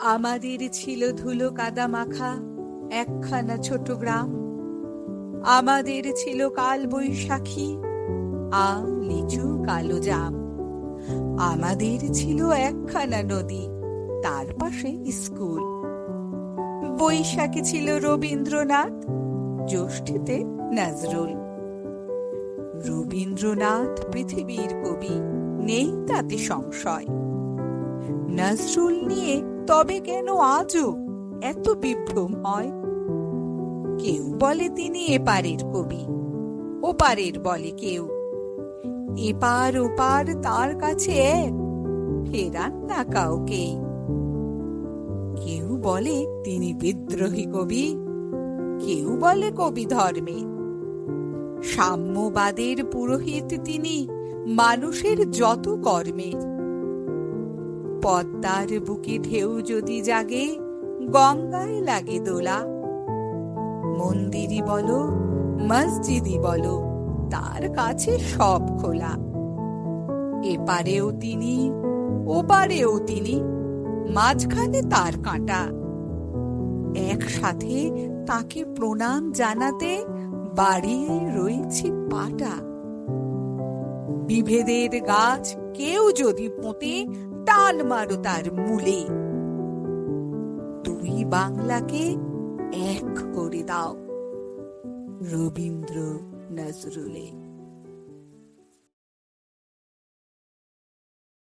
আমাদের ছিল ধুলো কাদা মাখা একখানা ছোট গ্রাম। আমাদের ছিল কাল বৈশাখী, আম লিচু কালো জাম। আমাদের ছিল একখানা নদী, তার পাশে স্কুল। বৈশাখে ছিল রবীন্দ্রনাথ, জ্যৈষ্ঠীতে নজরুল। রবীন্দ্রনাথ পৃথিবীর কবি, নেই তাতে সংশয়। নজরুল নিয়ে তবে কেন আজও এত বিভ্রম হয়? কেউ বলে তিনি এপারের কবি, ওপারের বলে কেউ। এপার ওপার তার কাছে এক, ফেরান না কাউকেই। কেউ বলে তিনি বিদ্রোহী কবি, কেউ বলে কবি ধর্মের। সাম্যবাদের পুরোহিত তিনি, মানুষের যত কর্মের। পদ্মার বুকে ঢেউ যদি জাগে, গঙ্গায় লাগে দোলা। মন্দিরই বলো মসজিদই বলো, তার কাছে সব খোলা। এপারেও তিনি, ওপারেও তিনি, মাঝখানে তার কাঁটা। একসাথে তাকে প্রণাম জানাতে বাড়িয়ে রয়েছি পাটা। বিভেদের গাছ কেউ যদি পোঁতে, টান মারো তার মূলে। দুই বাংলাকে এক করে দাও, রবীন্দ্র নজরুলে।